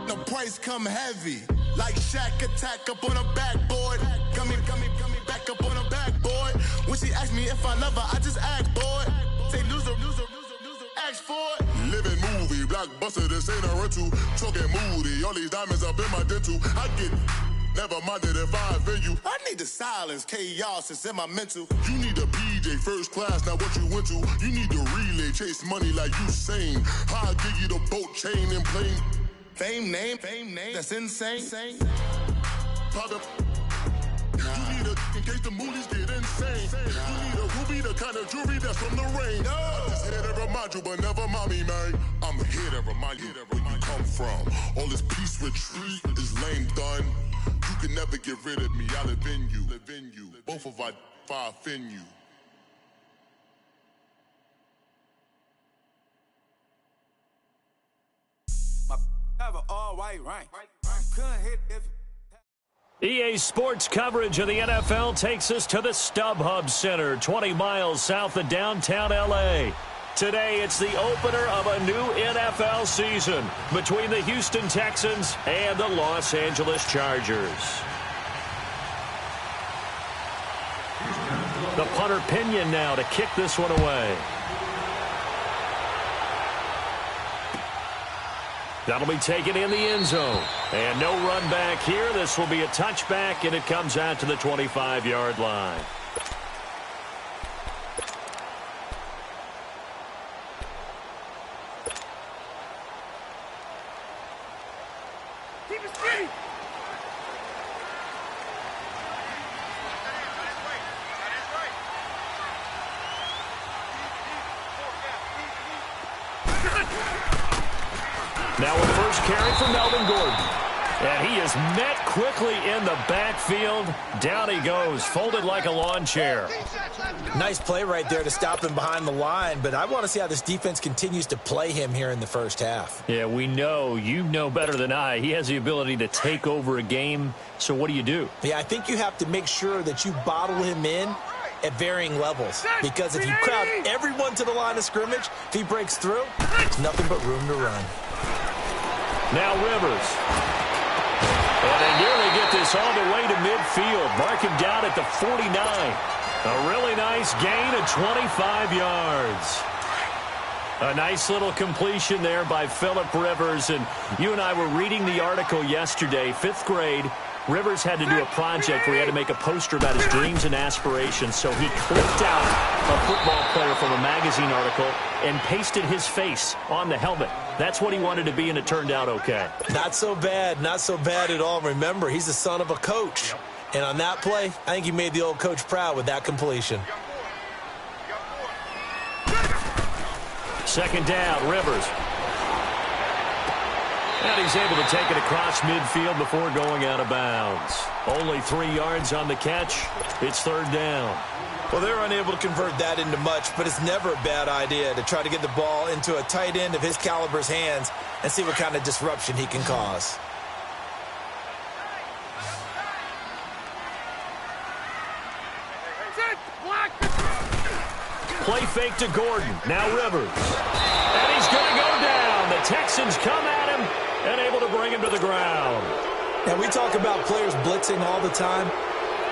The price come heavy. Like Shaq attack up on a backboard. Gummy, back up on a backboard. When she asked me if I love her, I just act bored. Say loser, ask for it. Living movie, blockbuster, this ain't a rental. Talking moody, all these diamonds up in my dental. I get never minded if I offend you. I need the silence, chaos is in my mental. You need a PJ first class, not what you went to. You need the relay, chase money like you sane. I'll give you the boat chain and plane. Fame name, that's insane. Pop up. You need a in case the movies get insane. You need a ruby, the kind of jewelry that's from the rain. I'm just here to remind you, but never mommy, man. I'm here to remind you where you come from. All this peace retreat is lame done. You can never get rid of me, I live in you. Both of our fire offend you. EA Sports coverage of the NFL takes us to the StubHub Center, 20 miles south of downtown L.A. Today, it's the opener of a new NFL season between the Houston Texans and the Los Angeles Chargers. The punter Pinion now to kick this one away. That'll be taken in the end zone. And no run back here. This will be a touchback, and it comes out to the 25-yard line. Now a first carry for Melvin Gordon. And he is met quickly in the backfield. Down he goes, folded like a lawn chair. Nice play right there to stop him behind the line, but I want to see how this defense continues to play him here in the first half. Yeah, we know. You know better than I. He has the ability to take over a game, so what do? Yeah, I think you have to make sure that you bottle him in at varying levels, because if you crowd everyone to the line of scrimmage, if he breaks through, there's nothing but room to run. Now Rivers. And they nearly get this all the way to midfield. Mark him down at the 49. A really nice gain of 25 yards. A nice little completion there by Phillip Rivers. And you and I were reading the article yesterday, 5th grade. Rivers had to do a project where he had to make a poster about his dreams and aspirations, so he clipped out a football player from a magazine article and pasted his face on the helmet. That's what he wanted to be, and it turned out okay. Not so bad at all. Remember, he's the son of a coach. And on that play, I think he made the old coach proud with that completion. Second down, Rivers. And he's able to take it across midfield before going out of bounds. Only 3 yards on the catch. It's third down. Well, they're unable to convert that into much, but it's never a bad idea to try to get the ball into a tight end of his caliber's hands and see what kind of disruption he can cause. Play fake to Gordon. Now Rivers. And he's going to go down. The Texans come at him and able to bring him to the ground. Now, we talk about players blitzing all the time.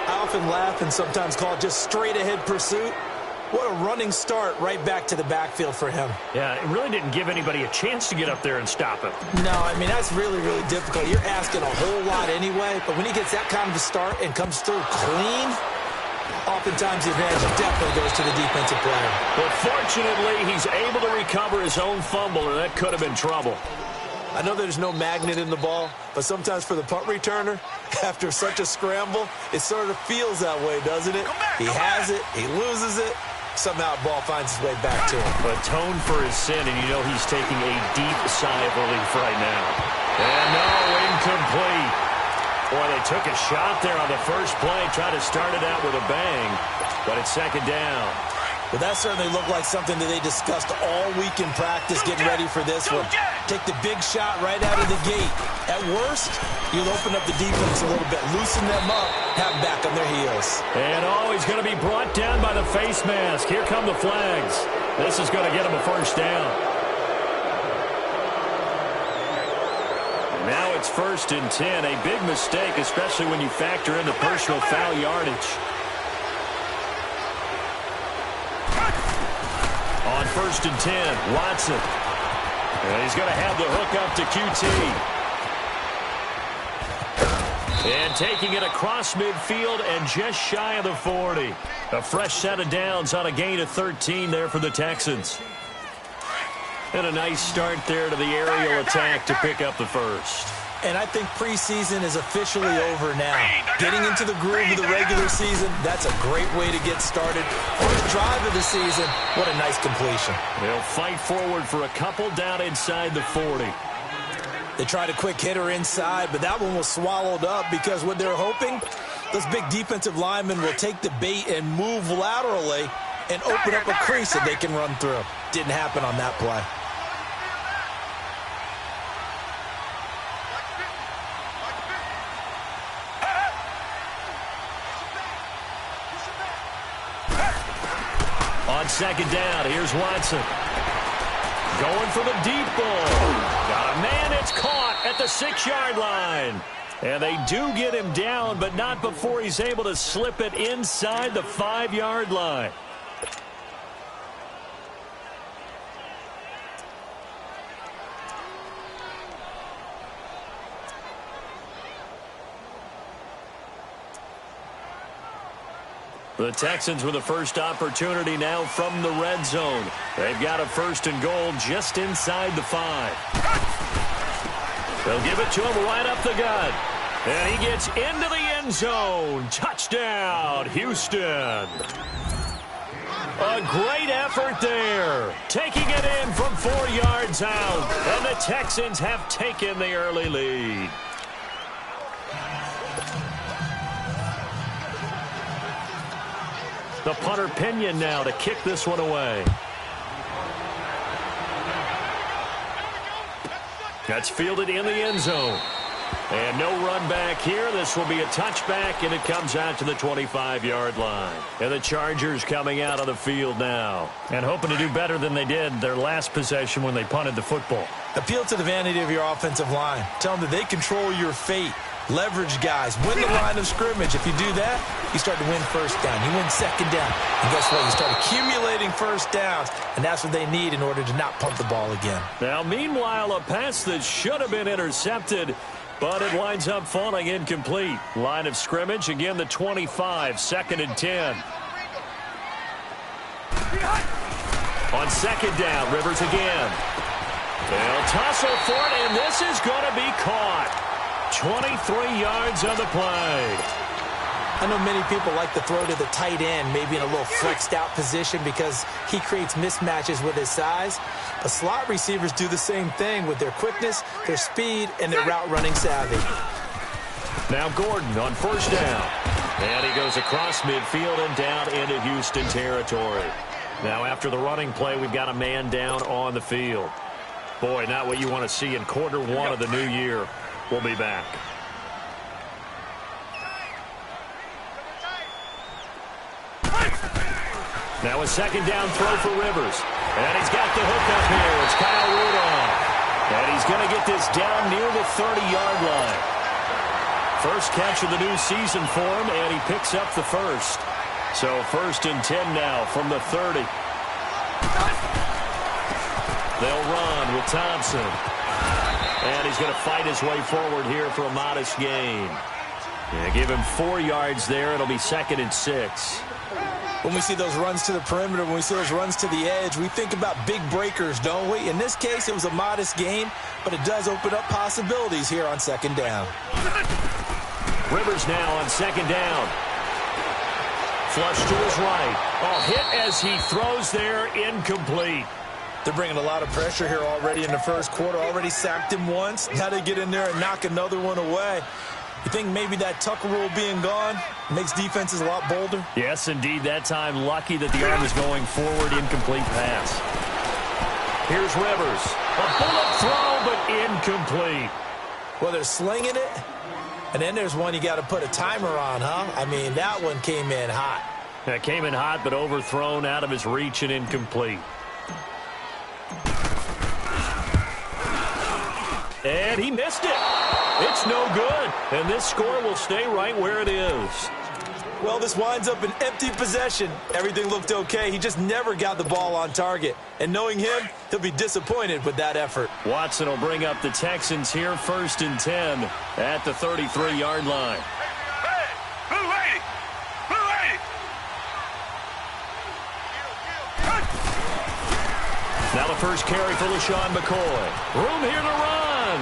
I often laugh and sometimes call it just straight-ahead pursuit. What a running start right back to the backfield for him. Yeah, it really didn't give anybody a chance to get up there and stop him. No, I mean, that's really, really difficult. You're asking a whole lot anyway, but when he gets that kind of a start and comes through clean, oftentimes the advantage definitely goes to the defensive player. But fortunately, he's able to recover his own fumble, and that could have been trouble. I know there's no magnet in the ball, but sometimes for the punt returner, after such a scramble, it sort of feels that way, doesn't it? He has it, he loses it, somehow the ball finds its way back to him. Atone for his sin, and you know he's taking a deep sigh of relief right now. And no, incomplete. Boy, they took a shot there on the first play, tried to start it out with a bang, but it's second down. Well, that certainly looked like something that they discussed all week in practice, getting ready for this one. Take the big shot right out of the gate. At worst, you'll open up the defense a little bit, loosen them up, have them back on their heels. And he's going to be brought down by the face mask. Here come the flags. This is going to get him a first down. And now it's 1st and 10. A big mistake, especially when you factor in the personal foul yardage. On 1st and 10, Watson. And he's going to have the hook up to QT. And taking it across midfield and just shy of the 40. A fresh set of downs on a gain of 13 there for the Texans. And a nice start there to the aerial attack to pick up the first. And I think preseason is officially over now. Getting into the groove of the regular season, that's a great way to get started. First drive of the season, what a nice completion. They'll fight forward for a couple down inside the 40. They tried a quick hitter inside, but that one was swallowed up because what they're hoping, those big defensive linemen will take the bait and move laterally and open up a crease that they can run through. Didn't happen on that play. On 2nd down, here's Watson. Going for the deep ball. Got a man, it's caught at the 6-yard line. And they do get him down, but not before he's able to slip it inside the 5-yard line. The Texans with the first opportunity now from the red zone. They've got a 1st and goal just inside the 5. They'll give it to him right up the gut. And he gets into the end zone. Touchdown, Houston. A great effort there. Taking it in from 4 yards out. And the Texans have taken the early lead. The punter Pinion now to kick this one away. That's fielded in the end zone. And no run back here. This will be a touchback, and it comes out to the 25-yard line. And the Chargers coming out of the field now and hoping to do better than they did their last possession when they punted the football. Appeal to the vanity of your offensive line. Tell them that they control your fate. Leverage guys. Win the line of scrimmage. If you do that, you start to win 1st down. You win 2nd down. And guess what? You start accumulating 1st downs. And that's what they need in order to not punt the ball again. Now, meanwhile, a pass that should have been intercepted, but it winds up falling incomplete. Line of scrimmage, again, the 25, 2nd and 10. On 2nd down, Rivers again. They'll tussle for it, and this is going to be caught. 23 yards on the play. I know many people like to throw to the tight end, maybe in a little flexed out position because he creates mismatches with his size. But slot receivers do the same thing with their quickness, their speed, and their route running savvy. Now Gordon on 1st down. And he goes across midfield and down into Houston territory. Now after the running play, we've got a man down on the field. Boy, not what you want to see in quarter 1 of the new year. We'll be back. Now a 2nd down throw for Rivers. And he's got the hook up here. It's Kyle Rudolph. And he's going to get this down near the 30-yard line. First catch of the new season for him, and he picks up the first. So 1st and 10 now from the 30. They'll run with Thompson. And he's going to fight his way forward here for a modest gain. Yeah, give him 4 yards there. It'll be 2nd and 6. When we see those runs to the perimeter, when we see those runs to the edge, we think about big breakers, don't we? In this case, it was a modest gain, but it does open up possibilities here on 2nd down. Rivers now on 2nd down. Flush to his right. Oh, hit as he throws there, incomplete. They're bringing a lot of pressure here already in the first quarter. Already sacked him once. Now they get in there and knock another one away. You think maybe that Tucker rule being gone makes defenses a lot bolder? Yes, indeed. That time, lucky that the arm is going forward. Incomplete pass. Here's Rivers. A bullet throw, but incomplete. Well, they're slinging it. And then there's one you got to put a timer on, huh? I mean, that one came in hot. That came in hot, but overthrown, out of his reach, and incomplete. And he missed it. It's no good. And this score will stay right where it is. Well, this winds up an empty possession. Everything looked okay. He just never got the ball on target. And knowing him, he'll be disappointed with that effort. Watson will bring up the Texans here 1st and 10 at the 33-yard line. Now the first carry for LaShawn McCoy. Room here to run.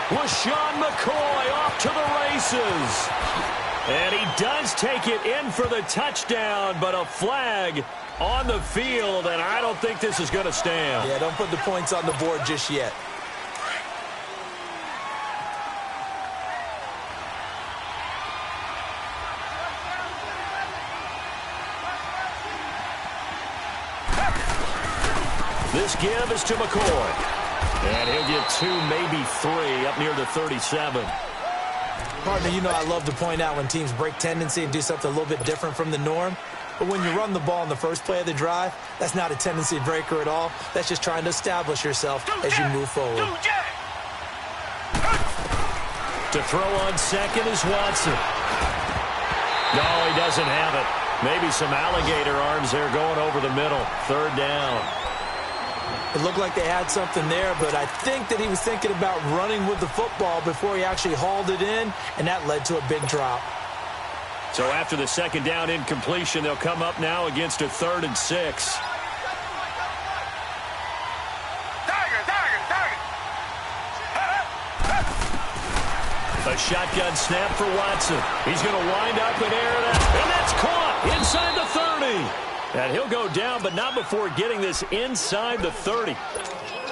LaShawn McCoy off to the races. And he does take it in for the touchdown, but a flag on the field, and I don't think this is going to stand. Yeah, don't put the points on the board just yet. This give is to McCoy. And he'll get 2, maybe 3, up near the 37. Partner, you know I love to point out when teams break tendency and do something a little bit different from the norm. But when you run the ball in the first play of the drive, that's not a tendency breaker at all. That's just trying to establish yourself as you move forward. To throw on second is Watson. No, he doesn't have it. Maybe some alligator arms there going over the middle. 3rd down. It looked like they had something there, but I think that he was thinking about running with the football before he actually hauled it in, and that led to a big drop. So after the 2nd down incompletion, they'll come up now against a 3rd and 6. A shotgun snap for Watson. He's going to wind up and air that, and that's caught inside the 30. And he'll go down, but not before getting this inside the 30.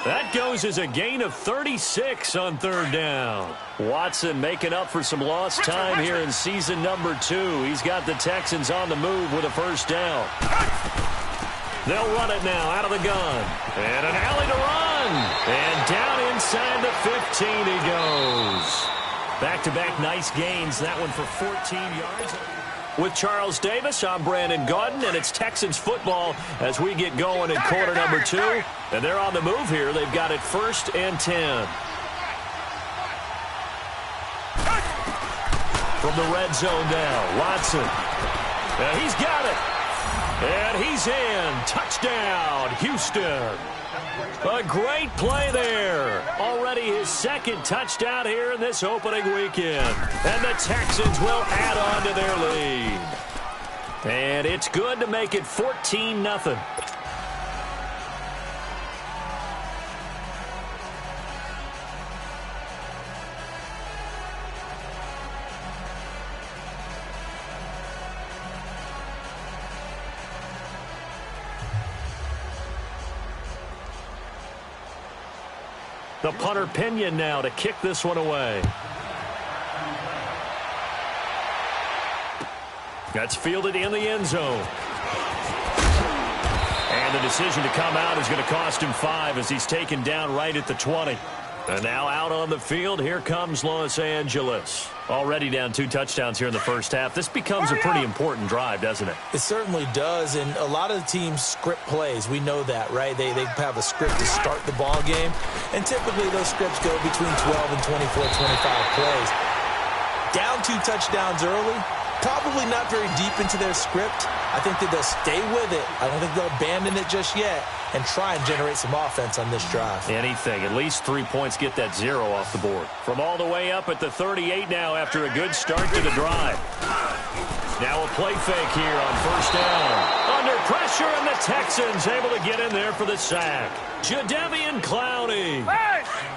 That goes as a gain of 36 on 3rd down. Watson making up for some lost time here in season number 2. He's got the Texans on the move with a 1st down. They'll run it now out of the gun. And an alley to run. And down inside the 15 he goes. Back-to-back nice gains. That one for 14 yards. With Charles Davis, I'm Brandon Gaudin, and it's Texans football as we get going in quarter number 2. And they're on the move here. They've got it 1st and 10. From the red zone now, Watson. And he's got it. And he's in. Touchdown, Houston. A great play there. Already his 2nd touchdown here in this opening weekend. And the Texans will add on to their lead. And it's good to make it 14-0. The punter Pinion now to kick this one away. That's fielded in the end zone. And the decision to come out is going to cost him 5 as he's taken down right at the 20. And now out on the field, here comes Los Angeles. Already down 2 touchdowns here in the first half. This becomes a pretty important drive, doesn't it? It certainly does, and a lot of the teams script plays. We know that, right? They have a script to start the ball game, and typically those scripts go between 12 and 24, 25 plays. Down 2 touchdowns early, probably not very deep into their script. I think that they'll stay with it. I don't think they'll abandon it just yet and try and generate some offense on this drive. Anything. At least 3 points, get that 0 off the board. From all the way up at the 38 now after a good start to the drive. Now a play fake here on 1st down. Under pressure, and the Texans able to get in there for the sack. Jadeveon Clowney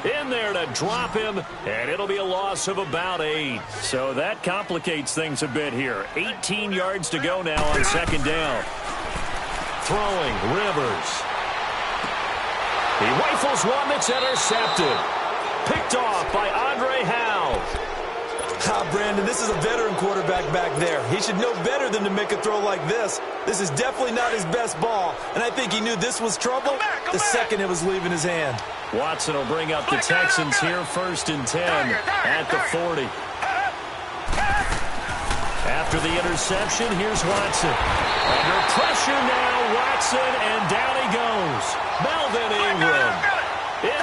in there to drop him, and it'll be a loss of about 8. So that complicates things a bit here. 18 yards to go now on 2nd down. Throwing, Rivers. He rifles one that's intercepted. Picked off by Andre Howe. Brandon, this is a veteran quarterback back there. He should know better than to make a throw like this. This is definitely not his best ball, and I think he knew this was trouble the second it was leaving his hand. Watson will bring up the Texans here 1st and 10 at the 40. After the interception, here's Watson. Under pressure now, Watson, and down he goes. Melvin Ingram in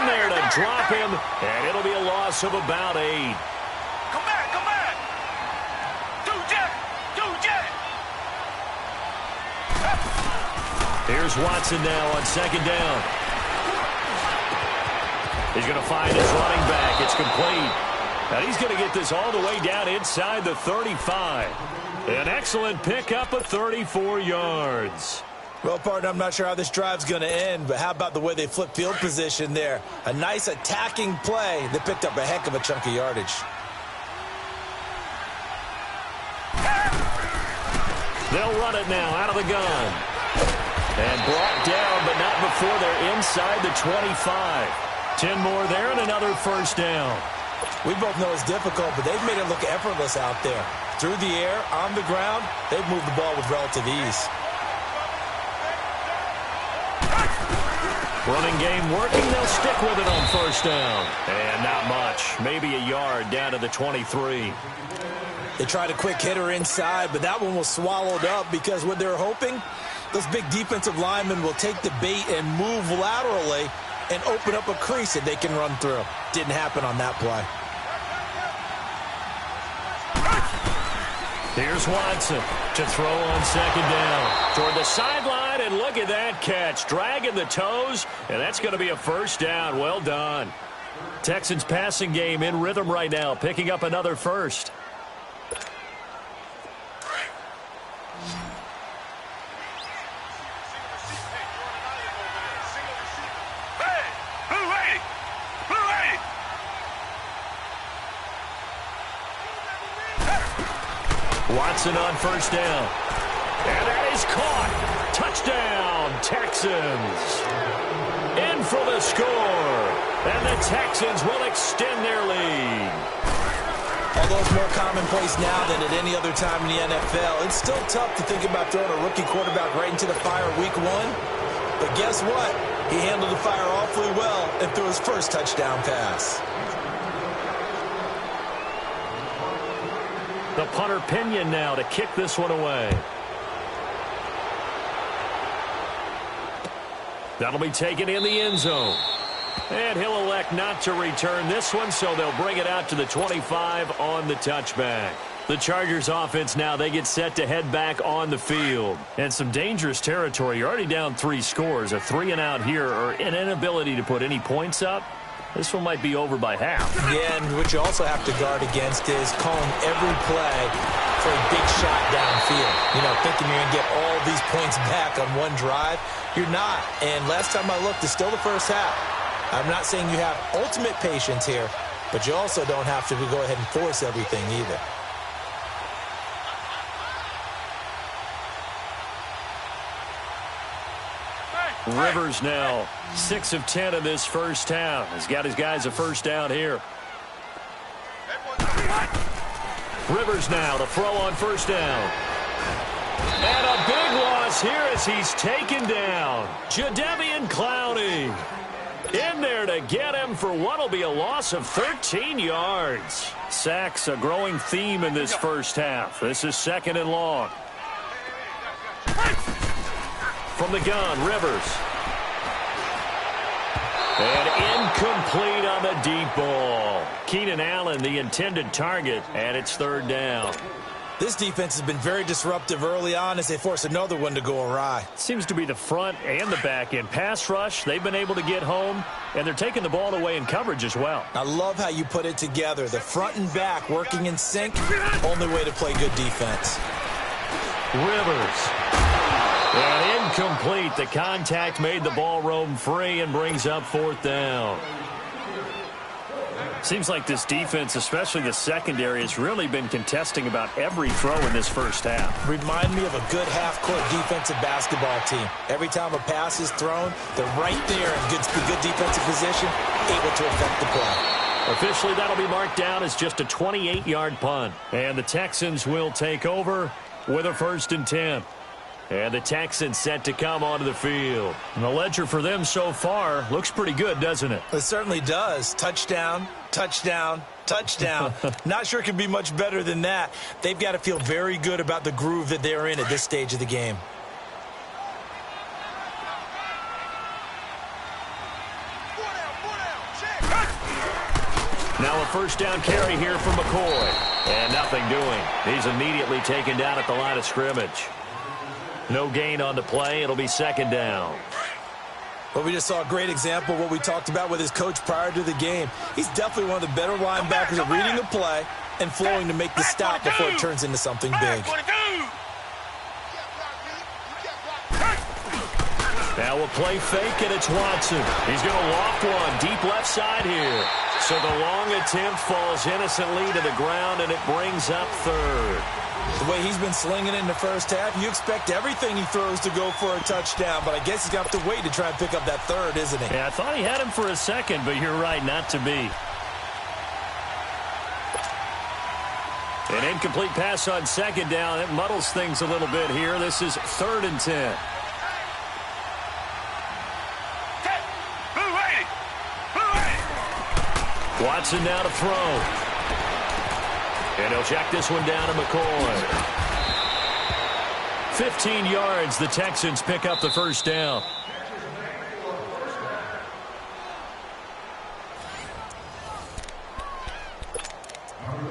drop him, and it'll be a loss of about 8. Come back, come back. Do jet. Here's Watson now on second down. He's going to find his running back. It's complete. And he's going to get this all the way down inside the 35. An excellent pickup of 34 yards. Well, partner, I'm not sure how this drive's going to end, but how about the way they flip field position there? A nice attacking play that picked up a heck of a chunk of yardage. They'll run it now out of the gun. And brought down, but not before they're inside the 25. 10 more there and another first down. We both know it's difficult, but they've made it look effortless out there. Through the air, on the ground, they've moved the ball with relative ease. Running game working. They'll stick with it on first down. And not much. Maybe a yard down to the 23. They tried a quick hitter inside, but that one was swallowed up because what they're hoping, those big defensive linemen will take the bait and move laterally and open up a crease that they can run through. Didn't happen on that play. Here's Watson to throw on second down. Toward the sideline, and look at that catch. Dragging the toes, and that's going to be a first down. Well done. Texans passing game in rhythm right now, picking up another first. Watson on first down. And that is caught. Touchdown, Texans. In for the score. And the Texans will extend their lead. Although it's more commonplace now than at any other time in the NFL, it's still tough to think about throwing a rookie quarterback right into the fire week 1. But guess what? He handled the fire awfully well and threw his first touchdown pass. The punter Pinion now to kick this one away. That'll be taken in the end zone. And he'll elect not to return this one, so they'll bring it out to the 25 on the touchback. The Chargers offense now, they get set to head back on the field. And some dangerous territory. You're already down 3 scores. A 3-and-out here or an inability to put any points up. This one might be over by half. Yeah, and what you also have to guard against is calling every play for a big shot downfield. You know, thinking you're going to get all these points back on one drive. You're not. And last time I looked, it's still the first half. I'm not saying you have ultimate patience here, but you also don't have to go ahead and force everything either. Rivers now 6 of 10 in this first half. He's got his guys a first down here. Rivers now to throw on first down. And a big loss here as he's taken down. Jadeveon Clowney in there to get him for what will be a loss of 13 yards. Sacks a growing theme in this first half. This is 2nd and long. From the gun, Rivers. And incomplete on the deep ball. Keenan Allen, the intended target, and it's 3rd down. This defense has been very disruptive early on as they force another one to go awry. Seems to be the front and the back end. Pass rush, they've been able to get home, and they're taking the ball away in coverage as well. I love how you put it together. The front and back working in sync, only way to play good defense. Rivers. And incomplete. The contact made the ball roam free and brings up 4th down. Seems like this defense, especially the secondary, has really been contesting about every throw in this first half. Remind me of a good half-court defensive basketball team. Every time a pass is thrown, they're right there in good defensive position, able to affect the play. Officially, that'll be marked down as just a 28-yard punt. And the Texans will take over with a 1st and 10. And the Texans set to come onto the field. And the ledger for them so far looks pretty good, doesn't it? It certainly does. Touchdown, touchdown, touchdown. Not sure it can be much better than that. They've got to feel very good about the groove that they're in at this stage of the game. Now a first down carry here for McCoy. And nothing doing. He's immediately taken down at the line of scrimmage. No gain on the play. It'll be second down. Well, we just saw a great example of what we talked about with his coach prior to the game. He's definitely one of the better linebackers at reading the play and flowing to make the stop before it turns into something big. Now a play fake, and it's Watson. He's going to loft one deep left side here. So the long attempt falls innocently to the ground, and it brings up third. The way he's been slinging it in the first half, you expect everything he throws to go for a touchdown, but I guess he's going to have to wait to try and pick up that third, isn't he? Yeah, I thought he had him for a second, but you're right, not to be. An incomplete pass on second down. It muddles things a little bit here. This is 3rd and 10. Watson now to throw. And he'll check this one down to McCoy. 15 yards. The Texans pick up the first down.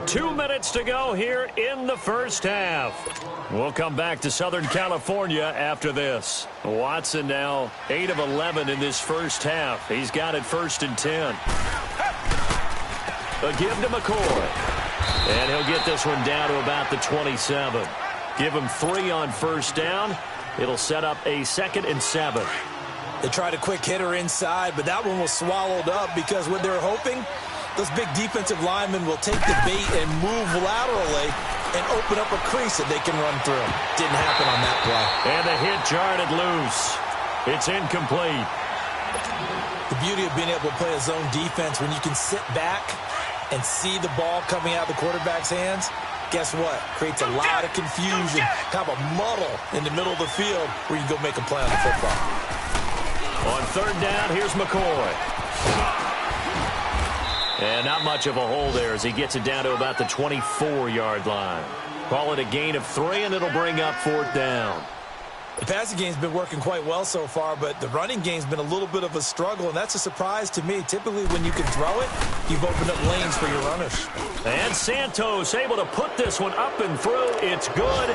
Two minutes to go here in the first half. We'll come back to Southern California after this. Watson now 8 of 11 in this first half. He's got it 1st and 10. A give to McCoy. And he'll get this one down to about the 27. Give him 3 on first down. It'll set up a 2nd and 7. They tried a quick hitter inside, but that one was swallowed up because what they're hoping, those big defensive linemen will take the bait and move laterally and open up a crease that they can run through. Didn't happen on that play. And the hit jarred it loose. It's incomplete. The beauty of being able to play a zone defense when you can sit back and see the ball coming out of the quarterback's hands, guess what? Creates a lot of confusion, kind of a muddle in the middle of the field where you can go make a play on the football. On 3rd down, here's McCoy. And not much of a hole there as he gets it down to about the 24-yard line. Call it a gain of 3, and it'll bring up 4th down. The passing game's been working quite well so far, but the running game's been a little bit of a struggle, and that's a surprise to me. Typically, when you can throw it, you've opened up lanes for your runners. And Santos able to put this one up and through. It's good.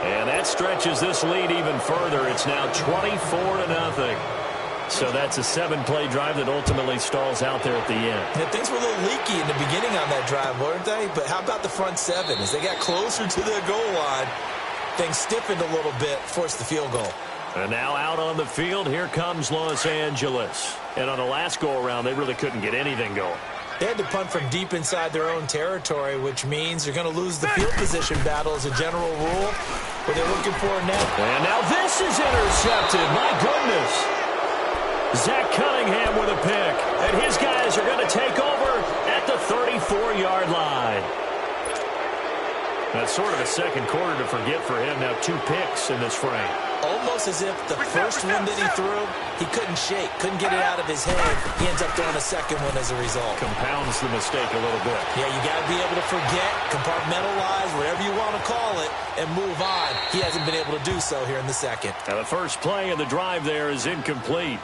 And that stretches this lead even further. It's now 24-0. So that's a 7-play drive that ultimately stalls out there at the end. Yeah, things were a little leaky in the beginning on that drive, weren't they? But how about the front 7? As they got closer to the goal line, things stiffened a little bit, forced the field goal. And now out on the field, here comes Los Angeles. And on the last go-around, they really couldn't get anything going. They had to punt from deep inside their own territory, which means you're going to lose the field position battle as a general rule, but they're looking for a net. And now this is intercepted. My goodness. Zach Cunningham with a pick. And his guys are going to take over at the 34-yard line. That's sort of a second quarter to forget for him. Now 2 picks in this frame. Almost as if the first one that he threw, he couldn't shake, couldn't get it out of his head. He ends up throwing a second one as a result. Compounds the mistake a little bit. Yeah, you got to be able to forget, compartmentalize, whatever you want to call it, and move on. He hasn't been able to do so here in the second. Now the first play of the drive there is incomplete.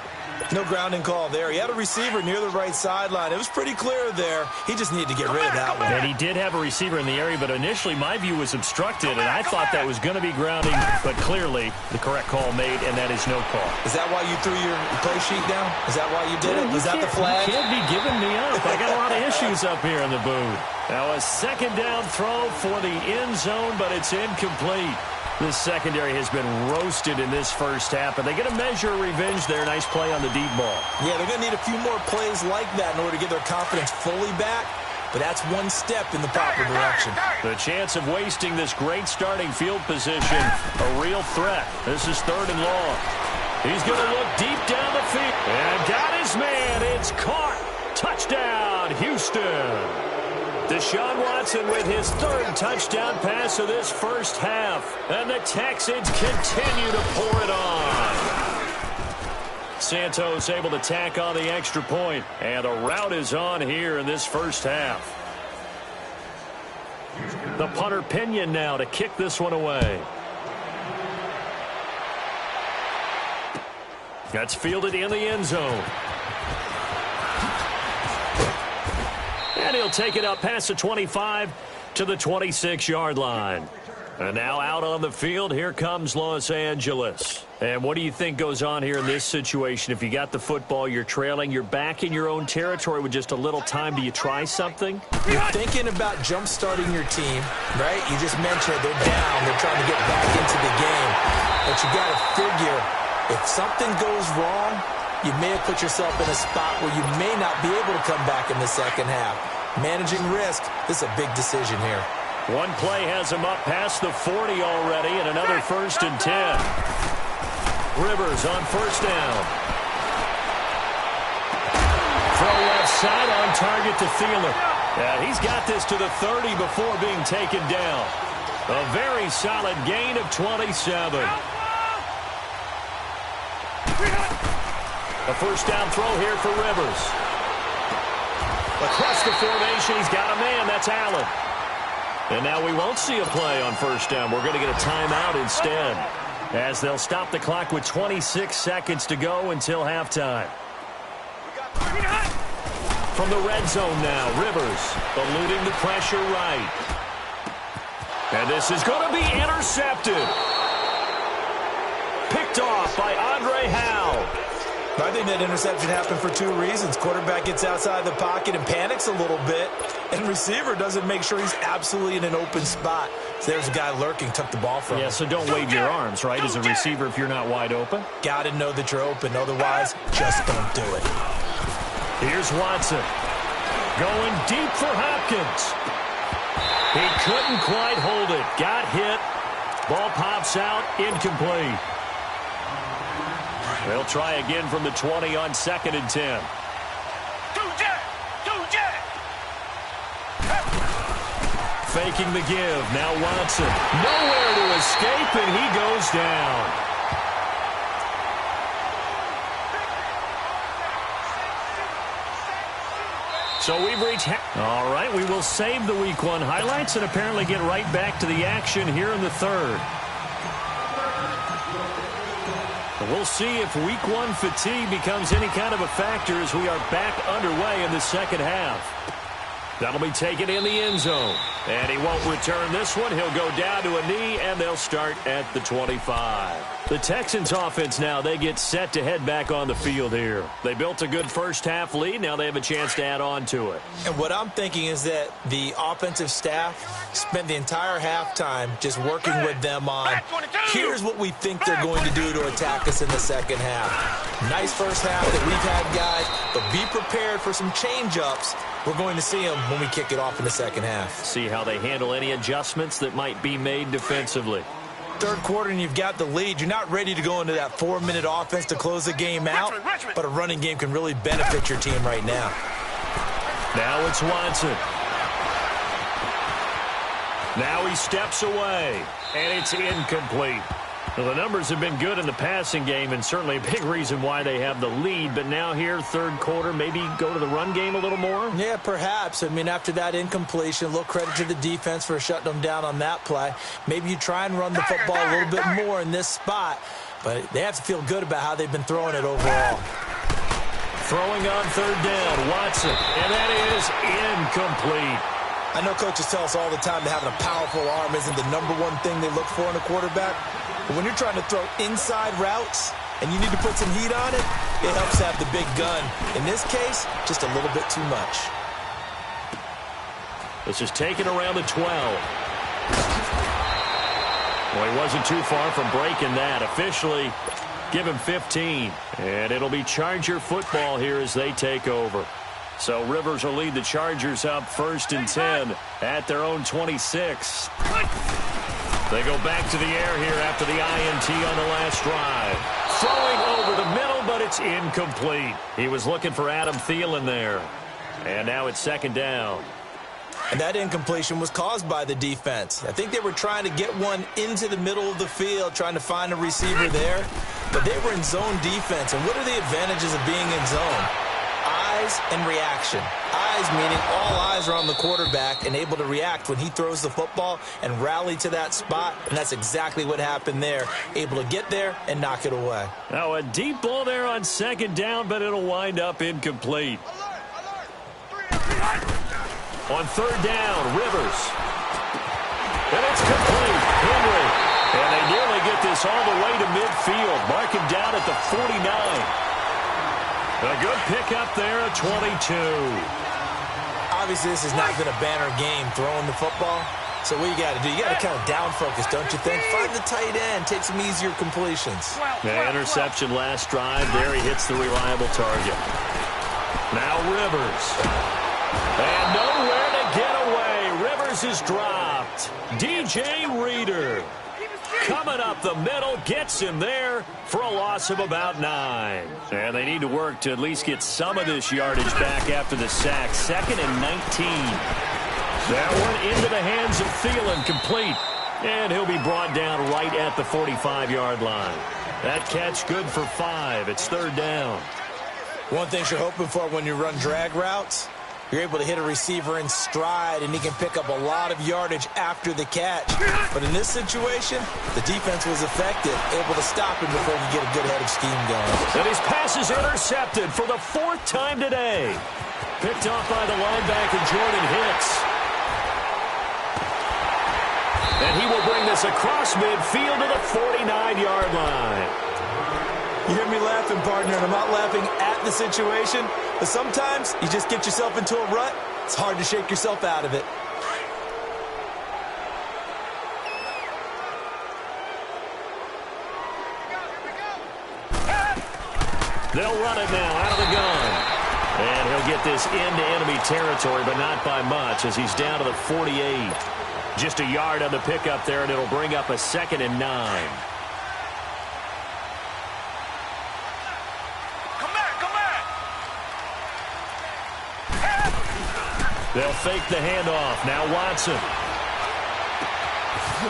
No grounding call there. He had a receiver near the right sideline. It was pretty clear there. He just needed to get rid of that one. And he did have a receiver in the area, but initially my view was obstructed, and I thought that was going to be grounding, but clearly the correct call made, and that is no call. Is that why you threw your play sheet down? Is that why you did it? Was that the flag? You can't be giving me up. I got a lot of issues up here in the booth. Now a second down throw for the end zone, but it's incomplete. This secondary has been roasted in this first half, and they get a measure of revenge there. Nice play on the deep ball. Yeah, they're going to need a few more plays like that in order to get their confidence fully back, but that's one step in the proper direction. The chance of wasting this great starting field position, a real threat. This is 3rd and long. He's going to look deep down the field, and got his man. It's caught. Touchdown, Houston. Deshaun Watson with his 3rd touchdown pass of this first half. And the Texans continue to pour it on. Santos able to tack on the extra point. And a rout is on here in this first half. The punter Pinion now to kick this one away. That's fielded in the end zone. And he'll take it up past the 25 to the 26-yard line. And now out on the field, here comes Los Angeles. And what do you think goes on here in this situation? If you got the football, you're trailing, you're back in your own territory with just a little time. Do you try something? You're thinking about jump-starting your team, right? You just mentioned they're down. They're trying to get back into the game. But you got to figure, if something goes wrong, you may have put yourself in a spot where you may not be able to come back in the second half. Managing risk, this is a big decision here. One play has him up past the 40 already, and another 1st and 10. Rivers on 1st down. Throw left side on target to Thielen. Yeah, he's got this to the 30 before being taken down. A very solid gain of 27. A 1st down throw here for Rivers. Across the formation, he's got a man. That's Allen. And now we won't see a play on 1st down. We're going to get a timeout instead, as they'll stop the clock with 26 seconds to go until halftime. From the red zone now, Rivers eluding the pressure right. And this is going to be intercepted. Picked off by Andre Howe. I think that interception happened for 2 reasons. Quarterback gets outside the pocket and panics a little bit, and receiver doesn't make sure he's absolutely in an open spot. So there's a guy lurking, took the ball from him. Yeah, so don't wave your arms, right, as a receiver if you're not wide open. Got to know that you're open. Otherwise, just don't do it. Here's Watson. Going deep for Hopkins. He couldn't quite hold it. Got hit. Ball pops out. Incomplete. They'll try again from the 20 on 2nd and 10. Faking the give. Now Watson. Nowhere to escape, and he goes down. So we've reached... All right, we will save the Week 1 highlights and apparently get right back to the action here in the 3rd. We'll see if Week 1 fatigue becomes any kind of a factor as we are back underway in the second half. That'll be taken in the end zone. And he won't return this one. He'll go down to a knee, and they'll start at the 25. The Texans offense now, they get set to head back on the field here. They built a good first-half lead. Now they have a chance to add on to it. And what I'm thinking is that the offensive staff spent the entire halftime just working with them on, here's what we think they're going to do to attack us in the second half. Nice first half that we've had, guys, but be prepared for some change-ups. We're going to see them when we kick it off in the second half. See how they handle any adjustments that might be made defensively. 3rd quarter and you've got the lead. You're not ready to go into that 4-minute offense to close the game out, but a running game can really benefit your team right now. Now it's Watson. Now he steps away, and it's incomplete. Well, the numbers have been good in the passing game, and certainly a big reason why they have the lead. But now here, 3rd quarter, maybe go to the run game a little more? Yeah, perhaps. I mean, after that incompletion, a little credit to the defense for shutting them down on that play. Maybe you try and run the football a little bit more in this spot, but they have to feel good about how they've been throwing it overall. Throwing on 3rd down, Watson, and that is incomplete. I know coaches tell us all the time that having a powerful arm isn't the #1 thing they look for in a quarterback. But when you're trying to throw inside routes and you need to put some heat on it, it helps to have the big gun. In this case, just a little bit too much. This is taken around the 12. Well, he wasn't too far from breaking that. Officially, give him 15. And it'll be Charger football here as they take over. So Rivers will lead the Chargers up 1st and 10 at their own 26. They go back to the air here after the INT on the last drive. Throwing over the middle, but it's incomplete. He was looking for Adam Thielen there. And now it's 2nd down. And that incompletion was caused by the defense. I think they were trying to get one into the middle of the field, trying to find a receiver there. But they were in zone defense. And what are the advantages of being in zone? Eyes and reaction. Eyes meaning all eyes are on the quarterback and able to react when he throws the football and rally to that spot. And that's exactly what happened there. Able to get there and knock it away. Now a deep ball there on 2nd down, but it'll wind up incomplete. On third down, Rivers. And it's complete. Henry. And they nearly get this all the way to midfield. Mark him down at the 49. A good pickup there at 22. Obviously, this has not been a banner game throwing the football. So what you got to do, you got to kind of down focus, don't you think? Find the tight end, take some easier completions. The interception last drive. There he hits the reliable target. Now Rivers. And nowhere to get away. Rivers is dropped. DJ Reader coming up the middle, gets him there for a loss of about 9. And they need to work to at least get some of this yardage back after the sack. 2nd and 19. That one into the hands of Thielen, complete. And he'll be brought down right at the 45-yard line. That catch good for 5. It's third down. One thing you're hoping for when you run drag routes, you're able to hit a receiver in stride, and he can pick up a lot of yardage after the catch. But in this situation, the defense was effective, able to stop him before he could get a good head of steam going. And his pass is intercepted for the 4th time today. Picked off by the linebacker, Jordan Hicks. And he will bring this across midfield to the 49-yard line. You hear me laughing, partner, and I'm not laughing at the situation, but sometimes you just get yourself into a rut. It's hard to shake yourself out of it. They'll run it now out of the gun. And he'll get this into enemy territory, but not by much, as he's down to the 48. Just a yard on the pickup there, and it'll bring up a 2nd and 9. They'll fake the handoff. Now Watson.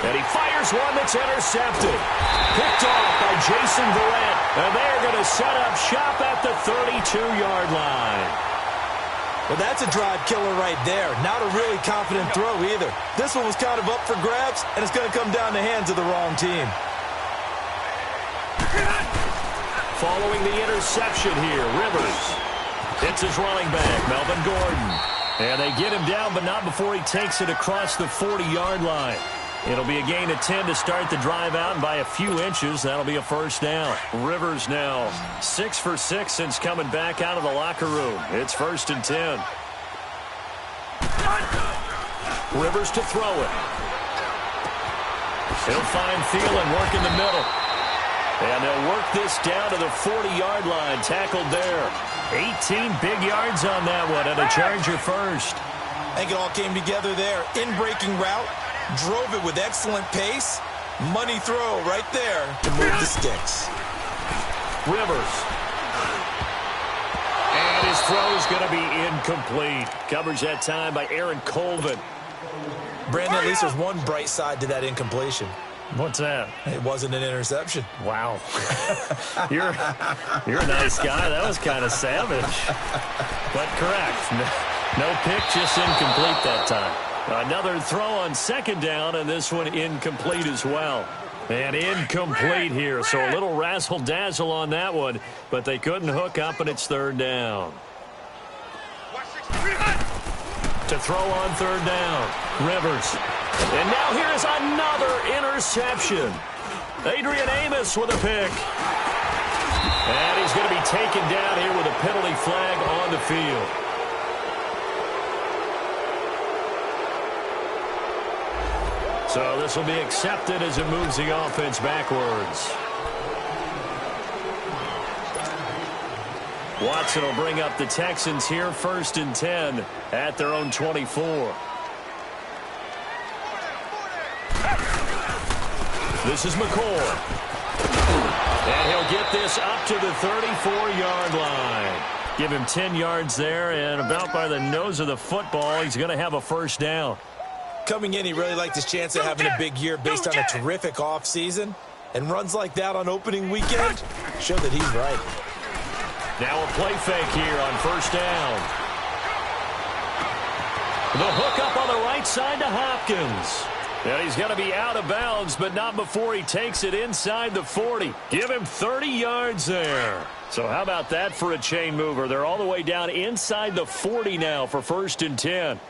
And he fires one that's intercepted. Picked off by Jason Verrett. And they're going to set up shop at the 32-yard line. Well, that's a drive killer right there. Not a really confident throw either. This one was kind of up for grabs, and it's going to come down the hands of the wrong team. Following the interception here, Rivers. It's his running back, Melvin Gordon. And they get him down, but not before he takes it across the 40-yard line. It'll be a gain of 10 to start the drive out, and by a few inches, that'll be a first down. Rivers now 6 for 6 since coming back out of the locker room. It's 1st and 10. Rivers to throw it. He'll find Thielen working the middle. And they'll work this down to the 40-yard line, tackled there. 18 big yards on that one, and a Charger first. I think it all came together there. In-breaking route, drove it with excellent pace. Money throw right there to move the sticks. Rivers. And his throw is going to be incomplete. Coverage that time by Aaron Colvin. Brandon, at least there's one bright side to that incompletion. What's that? It wasn't an interception. Wow. You're a nice guy. That was kind of savage. But correct. No pick, just incomplete that time. Another throw on 2nd down, and this one incomplete as well. And incomplete here, so a little razzle-dazzle on that one, but they couldn't hook up, and it's 3rd down. To throw on 3rd down, Rivers. And now here is another interception. Adrian Amos with a pick. And he's going to be taken down here with a penalty flag on the field. So this will be accepted as it moves the offense backwards. Watson will bring up the Texans here, 1st and 10 at their own 24. This is McCoy. And he'll get this up to the 34-yard line. Give him 10 yards there, and about by the nose of the football, he's going to have a first down. Coming in, he really liked his chance of having a big year based on a terrific offseason. And runs like that on opening weekend show that he's right. Now a play fake here on 1st down. The hook up on the right side to Hopkins. And he's going to be out of bounds, but not before he takes it inside the 40. Give him 30 yards there. So how about that for a chain mover? They're all the way down inside the 40 now for 1st and 10.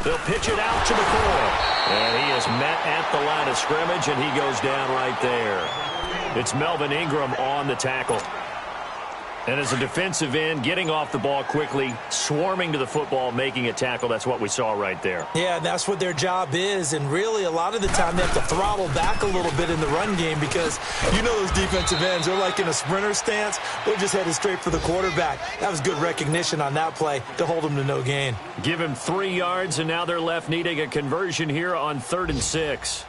They'll pitch it out to McCoy. And he is met at the line of scrimmage, and he goes down right there. It's Melvin Ingram on the tackle. And as a defensive end, getting off the ball quickly, swarming to the football, making a tackle, that's what we saw right there. Yeah, and that's what their job is. And really, a lot of the time, they have to throttle back a little bit in the run game because you know those defensive ends, they're like in a sprinter stance. They're just headed straight for the quarterback. That was good recognition on that play to hold him to no gain. Give him 3 yards, and now they're left needing a conversion here on 3rd and 6.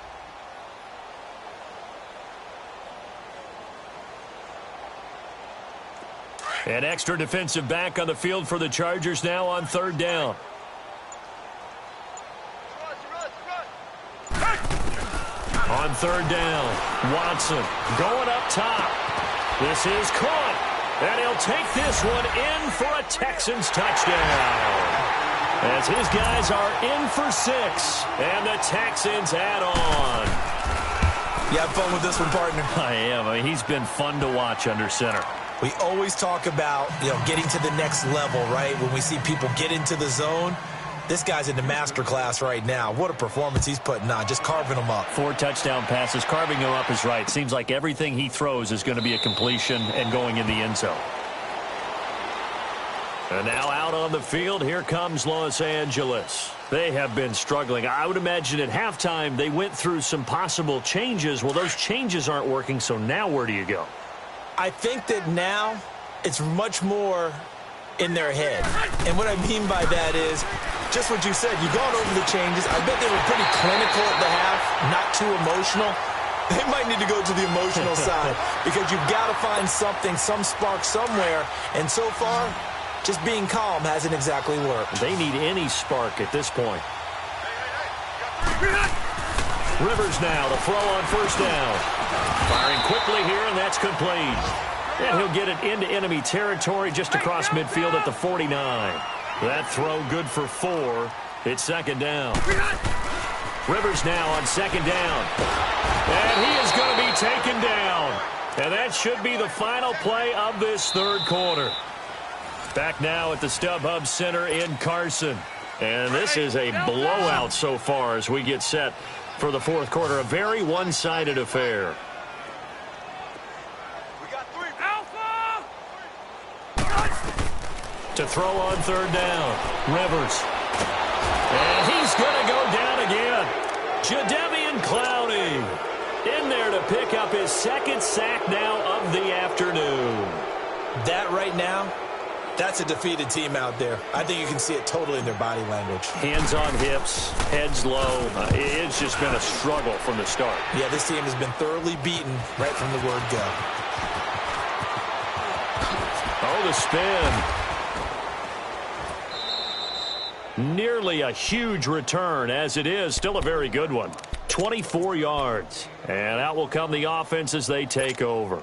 An extra defensive back on the field for the Chargers now on 3rd down. On 3rd down, Watson going up top. This is caught, and he'll take this one in for a Texans touchdown. As his guys are in for 6, and the Texans add on. You have fun with this one, partner? I am. I mean, he's been fun to watch under center. We always talk about, getting to the next level, right? When we see people get into the zone, this guy's in the master class right now. What a performance he's putting on, just carving them up. 4 touchdown passes, carving him up is right. Seems like everything he throws is going to be a completion and going in the end zone. And now out on the field, here comes Los Angeles. They have been struggling. I would imagine at halftime they went through some possible changes. Well, those changes aren't working, so now where do you go? I think that now it's much more in their head. And what I mean by that is just what you said. You've gone over the changes. I bet they were pretty clinical at the half, not too emotional. They might need to go to the emotional side because you've got to find something, some spark somewhere. And so far, just being calm hasn't exactly worked. They need any spark at this point. Rivers now to throw on 1st down. Firing quickly here, and that's complete. And he'll get it into enemy territory just across midfield at the 49. That throw good for 4. It's 2nd down. Rivers now on 2nd down. And he is going to be taken down. And that should be the final play of this 3rd quarter. Back now at the StubHub Center in Carson. And this is a blowout so far as we get set for the 4th quarter. A very one-sided affair. To throw on 3rd down, Rivers. And he's going to go down again. Jadeveon Clowney in there to pick up his 2nd sack now of the afternoon. That right now, that's a defeated team out there. I think you can see it totally in their body language. Hands on hips, heads low. It's just been a struggle from the start. Yeah, this team has been thoroughly beaten right from the word go. Oh, the spin. Nearly a huge return as it is. Still a very good one. 24 yards. And out will come the offense as they take over.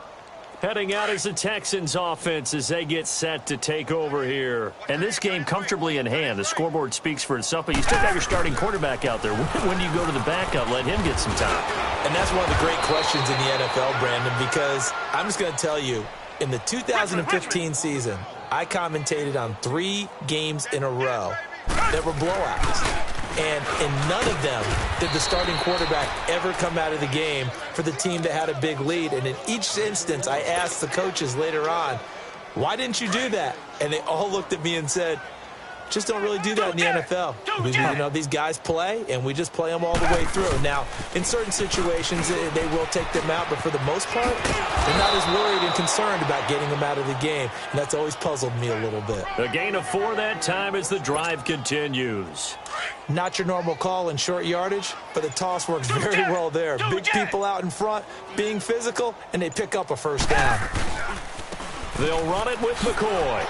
Heading out is the Texans offense as they get set to take over here. And this game comfortably in hand. The scoreboard speaks for itself, but you still got your starting quarterback out there. When do you go to the backup? Let him get some time. And that's one of the great questions in the NFL, Brandon, because I'm just going to tell you, in the 2015 season, I commentated on 3 games in a row that were blowouts. And in none of them did the starting quarterback ever come out of the game for the team that had a big lead. And in each instance, I asked the coaches later on, why didn't you do that? And they all looked at me and said, just don't really do that in the NFL. You know, these guys play, and we just play them all the way through. Now, in certain situations, they will take them out, but for the most part, they're not as worried and concerned about getting them out of the game, and that's always puzzled me a little bit. A gain of 4 that time as the drive continues. Not your normal call in short yardage, but the toss works very well there. Big people out in front, being physical, and they pick up a 1st down. They'll run it with McCoy.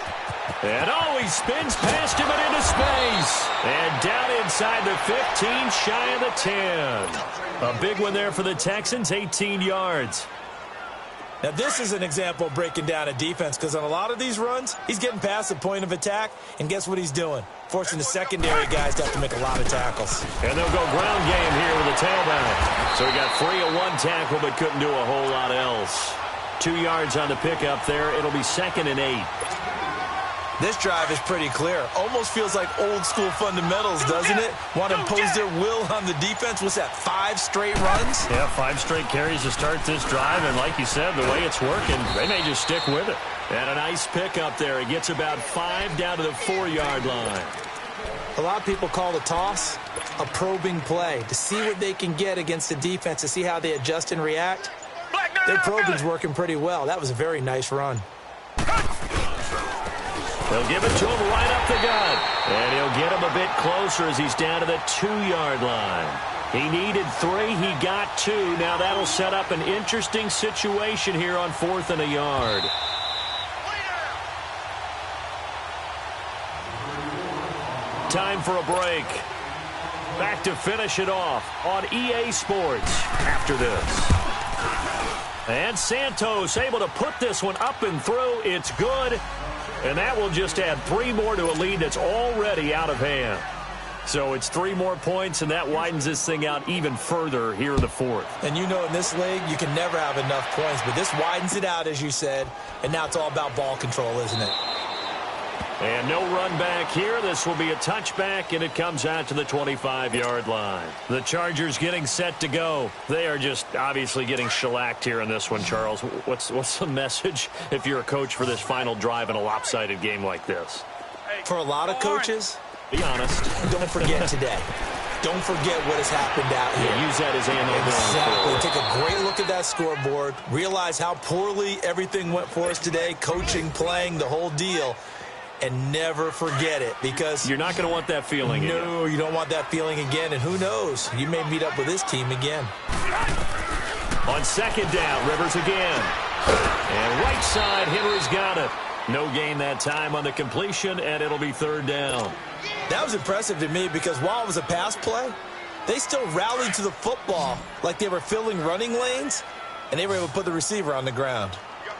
And he spins past him and into space. And down inside the 15, shy of the 10. A big one there for the Texans, 18 yards. Now, this is an example of breaking down a defense, because on a lot of these runs, he's getting past the point of attack, and guess what he's doing? Forcing the secondary guys to have to make a lot of tackles. And they'll go ground game here with a tailback. So he got 3 of 1 tackle, but couldn't do a whole lot else. 2 yards on the pickup there. It'll be 2nd and 8. This drive is pretty clear. Almost feels like old school fundamentals, doesn't it? Want to impose their will on the defense. What's that, 5 straight runs? Yeah, 5 straight carries to start this drive, and like you said, the way it's working, they may just stick with it. And a nice pickup there. He gets about 5 down to the 4-yard line. A lot of people call the toss a probing play to see what they can get against the defense, to see how they adjust and react. Their probing's working pretty well. That was a very nice run. They'll give it to him right up the gut. And he'll get him a bit closer as he's down to the 2-yard line. He needed 3. He got 2. Now that'll set up an interesting situation here on 4th and a yard. Time for a break. Back to finish it off on EA Sports after this. And Santos able to put this one up and through. It's good. And that will just add 3 more to a lead that's already out of hand. So it's 3 more points, and that widens this thing out even further here in the 4th. And you know in this league, you can never have enough points, but this widens it out, as you said, and now it's all about ball control, isn't it? And no run back here. This will be a touchback, and it comes out to the 25-yard line. The Chargers getting set to go. They are just obviously getting shellacked here in this one, Charles. What's the message if you're a coach for this final drive in a lopsided game like this? For a lot of coaches, be honest. Don't forget today. Don't forget what has happened out here. Yeah, use that as ammo. Exactly. Take a great look at that scoreboard. Realize how poorly everything went for us today. Coaching, playing, the whole deal. And never forget it, because you're not going to want that feeling again. No, you don't want that feeling again. And who knows? You may meet up with this team again. On 2nd down, Rivers again. And right side, Henry's got it. No gain that time on the completion, and it'll be 3rd down. That was impressive to me, because while it was a pass play, they still rallied to the football like they were filling running lanes, and they were able to put the receiver on the ground. You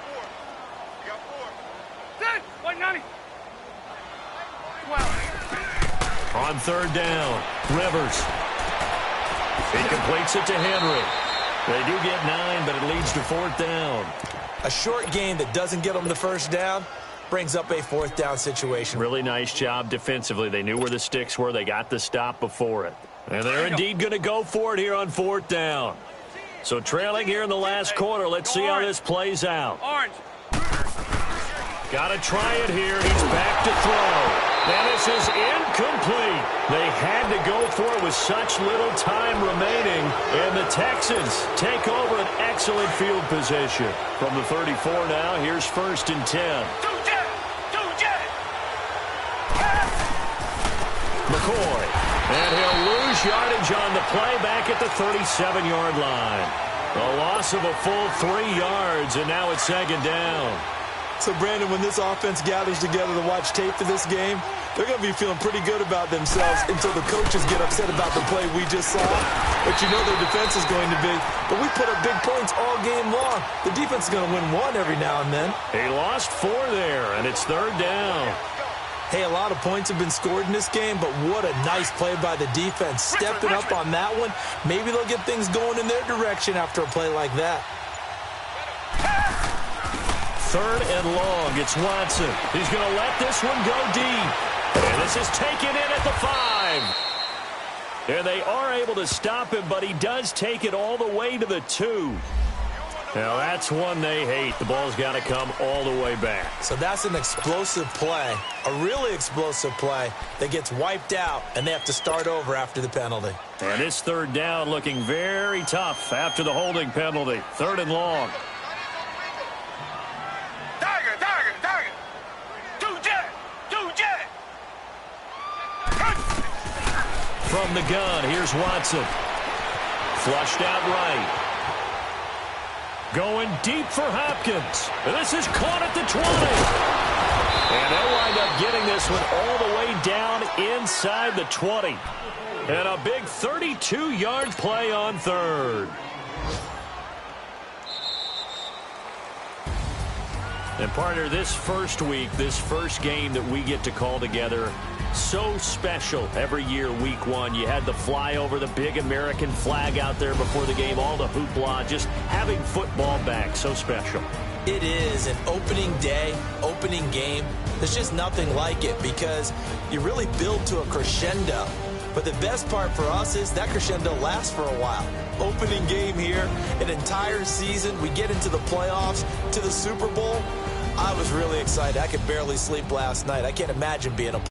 got 4. Good. 190. On 3rd down, Rivers. He completes it to Henry. They do get 9, but it leads to 4th down. A short gain that doesn't get them the 1st down brings up a 4th down situation. Really nice job defensively. They knew where the sticks were. They got the stop before it. And they're indeed going to go for it here on 4th down. So trailing here in the last quarter. Let's see how this plays out. Orange. Got to try it here. He's back to throw. And this is incomplete. They had to go for it with such little time remaining. And the Texans take over an excellent field position. From the 34 now, here's 1st and 10. McCoy. And he'll lose yardage on the play back at the 37-yard line. A loss of a full 3 yards, and now it's 2nd down. So, Brandon, when this offense gathers together to watch tape for this game, they're going to be feeling pretty good about themselves until the coaches get upset about the play we just saw. But you know their defense is going to be. But we put up big points all game long. The defense is going to win 1 every now and then. He lost 4 there, and it's 3rd down. Hey, a lot of points have been scored in this game, but what a nice play by the defense. Stepping up on that one. Maybe they'll get things going in their direction after a play like that. 3rd and long. It's Watson. He's going to let this one go deep. And this is taken in at the 5. And they are able to stop him, but he does take it all the way to the 2. Now, that's one they hate. The ball's got to come all the way back. So that's an explosive play, a really explosive play that gets wiped out, and they have to start over after the penalty. And this 3rd down looking very tough after the holding penalty. 3rd and long. From the gun, here's Watson. Flushed out right. Going deep for Hopkins. And this is caught at the 20. And they'll wind up getting this one all the way down inside the 20. And a big 32-yard play on 3rd. And partner, this first week, this first game that we get to call together, so special every year, week one. You had the flyover, the big American flag out there before the game, all the hoopla, just having football back, so special. It is an opening day, opening game. There's just nothing like it because you really build to a crescendo. But the best part for us is that crescendo lasts for a while. Opening game here, an entire season. We get into the playoffs, to the Super Bowl. I was really excited. I could barely sleep last night. I can't imagine being a